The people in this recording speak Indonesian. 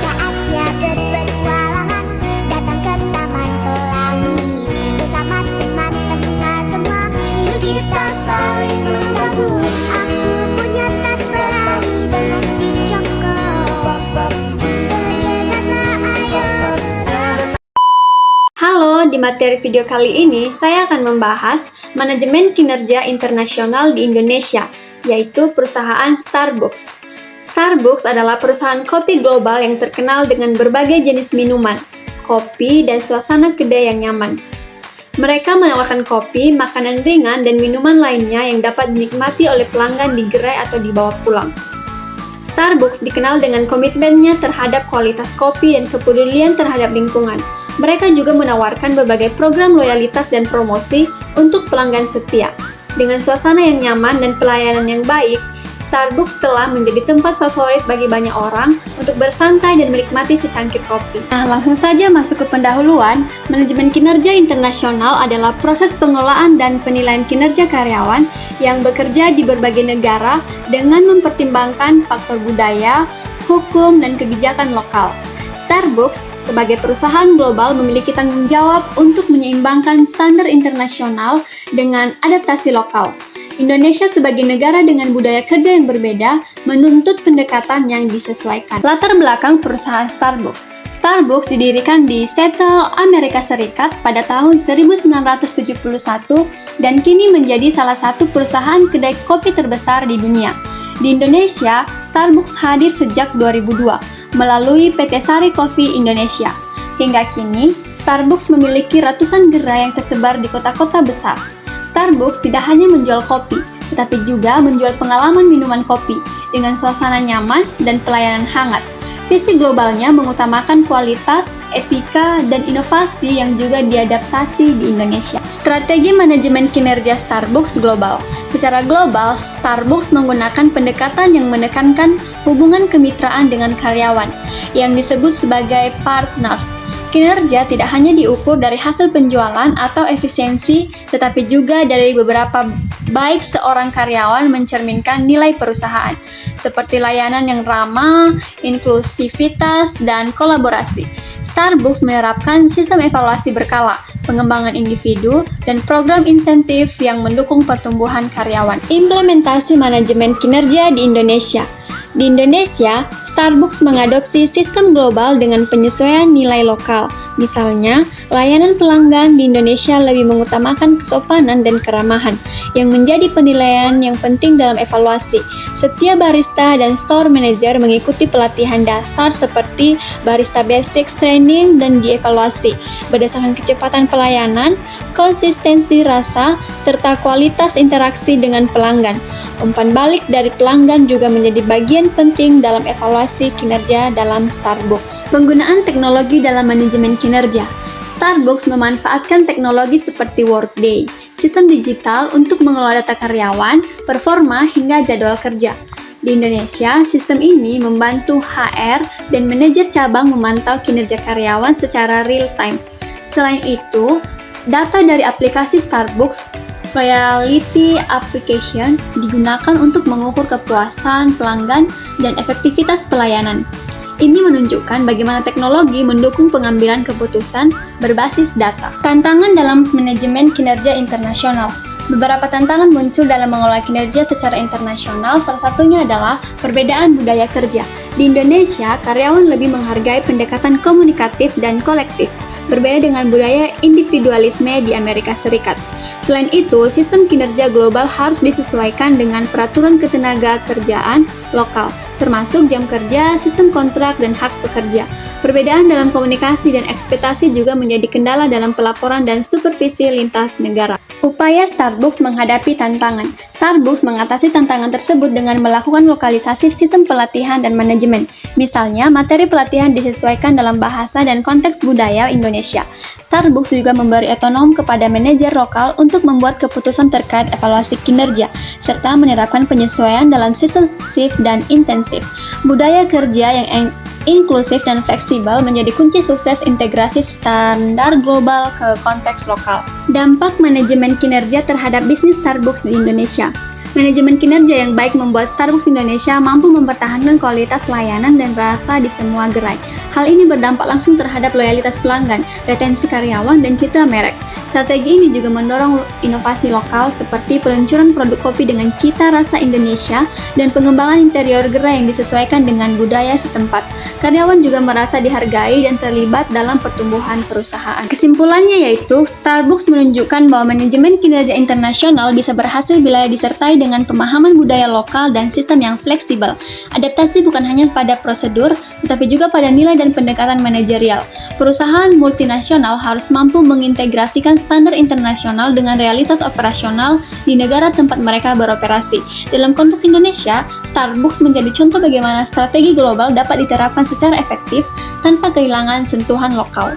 Saatnya berpetualangan, datang ke Taman Pelangi. Bersama teman-teman semua, yuk kita saling membantu. Aku punya tas berlari dengan si Joko. Bergegaslah ayo segera. Halo, di materi video kali ini saya akan membahas manajemen kinerja internasional di Indonesia, yaitu perusahaan Starbucks. Starbucks adalah perusahaan kopi global yang terkenal dengan berbagai jenis minuman, kopi, dan suasana kedai yang nyaman. Mereka menawarkan kopi, makanan ringan, dan minuman lainnya yang dapat dinikmati oleh pelanggan di gerai atau dibawa pulang. Starbucks dikenal dengan komitmennya terhadap kualitas kopi dan kepedulian terhadap lingkungan. Mereka juga menawarkan berbagai program loyalitas dan promosi untuk pelanggan setia. Dengan suasana yang nyaman dan pelayanan yang baik, Starbucks telah menjadi tempat favorit bagi banyak orang untuk bersantai dan menikmati secangkir kopi. Nah, langsung saja masuk ke pendahuluan. Manajemen kinerja internasional adalah proses pengelolaan dan penilaian kinerja karyawan yang bekerja di berbagai negara dengan mempertimbangkan faktor budaya, hukum, dan kebijakan lokal. Starbucks sebagai perusahaan global memiliki tanggung jawab untuk menyeimbangkan standar internasional dengan adaptasi lokal. Indonesia sebagai negara dengan budaya kerja yang berbeda menuntut pendekatan yang disesuaikan. Latar belakang perusahaan Starbucks. Starbucks didirikan di Seattle, Amerika Serikat pada tahun 1971 dan kini menjadi salah satu perusahaan kedai kopi terbesar di dunia. Di Indonesia, Starbucks hadir sejak 2002 melalui PT Sari Coffee Indonesia. Hingga kini, Starbucks memiliki ratusan gerai yang tersebar di kota-kota besar. Starbucks tidak hanya menjual kopi, tetapi juga menjual pengalaman minuman kopi dengan suasana nyaman dan pelayanan hangat. Visi globalnya mengutamakan kualitas, etika, dan inovasi yang juga diadaptasi di Indonesia. Strategi manajemen kinerja Starbucks global. Secara global, Starbucks menggunakan pendekatan yang menekankan hubungan kemitraan dengan karyawan, yang disebut sebagai partners. Kinerja tidak hanya diukur dari hasil penjualan atau efisiensi, tetapi juga dari beberapa baik seorang karyawan mencerminkan nilai perusahaan, seperti layanan yang ramah, inklusivitas, dan kolaborasi. Starbucks menerapkan sistem evaluasi berkala, pengembangan individu, dan program insentif yang mendukung pertumbuhan karyawan. Implementasi manajemen kinerja di Indonesia. Di Indonesia, Starbucks mengadopsi sistem global dengan penyesuaian nilai lokal. Misalnya, layanan pelanggan di Indonesia lebih mengutamakan kesopanan dan keramahan, yang menjadi penilaian yang penting dalam evaluasi. Setiap barista dan store manager mengikuti pelatihan dasar seperti Barista Basics Training dan dievaluasi berdasarkan kecepatan pelayanan, konsistensi rasa, serta kualitas interaksi dengan pelanggan. Umpan balik dari pelanggan juga menjadi bagian penting dalam evaluasi kinerja dalam Starbucks. Penggunaan teknologi dalam manajemen kinerja. Starbucks memanfaatkan teknologi seperti Workday, sistem digital untuk mengelola data karyawan, performa, hingga jadwal kerja. Di Indonesia, sistem ini membantu HR dan manajer cabang memantau kinerja karyawan secara real-time. Selain itu, data dari aplikasi Starbucks Loyalty Application digunakan untuk mengukur kepuasan pelanggan dan efektivitas pelayanan. Ini menunjukkan bagaimana teknologi mendukung pengambilan keputusan berbasis data. Tantangan dalam manajemen kinerja internasional. Beberapa tantangan muncul dalam mengelola kinerja secara internasional, salah satunya adalah perbedaan budaya kerja. Di Indonesia, karyawan lebih menghargai pendekatan komunikatif dan kolektif, berbeda dengan budaya individualisme di Amerika Serikat. Selain itu, sistem kinerja global harus disesuaikan dengan peraturan ketenaga kerjaan lokal, termasuk jam kerja, sistem kontrak, dan hak pekerja. Perbedaan dalam komunikasi dan ekspektasi juga menjadi kendala dalam pelaporan dan supervisi lintas negara. Upaya Starbucks menghadapi tantangan. Starbucks mengatasi tantangan tersebut dengan melakukan lokalisasi sistem pelatihan dan manajemen. Misalnya, materi pelatihan disesuaikan dalam bahasa dan konteks budaya Indonesia. Starbucks juga memberi otonom kepada manajer lokal untuk membuat keputusan terkait evaluasi kinerja, serta menerapkan penyesuaian dalam sistem shift dan intensif. Budaya kerja yang inklusif dan fleksibel menjadi kunci sukses integrasi standar global ke konteks lokal. Dampak manajemen kinerja terhadap bisnis Starbucks di Indonesia. Manajemen kinerja yang baik membuat Starbucks Indonesia mampu mempertahankan kualitas layanan dan rasa di semua gerai. Hal ini berdampak langsung terhadap loyalitas pelanggan, retensi karyawan, dan citra merek. Strategi ini juga mendorong inovasi lokal seperti peluncuran produk kopi dengan cita rasa Indonesia dan pengembangan interior gerai yang disesuaikan dengan budaya setempat. Karyawan juga merasa dihargai dan terlibat dalam pertumbuhan perusahaan. Kesimpulannya yaitu, Starbucks menunjukkan bahwa manajemen kinerja internasional bisa berhasil bila disertai dengan pemahaman budaya lokal dan sistem yang fleksibel. Adaptasi bukan hanya pada prosedur, tetapi juga pada nilai dan pendekatan manajerial. Perusahaan multinasional harus mampu mengintegrasikan standar internasional dengan realitas operasional di negara tempat mereka beroperasi. Dalam konteks Indonesia, Starbucks menjadi contoh bagaimana strategi global dapat diterapkan secara efektif tanpa kehilangan sentuhan lokal.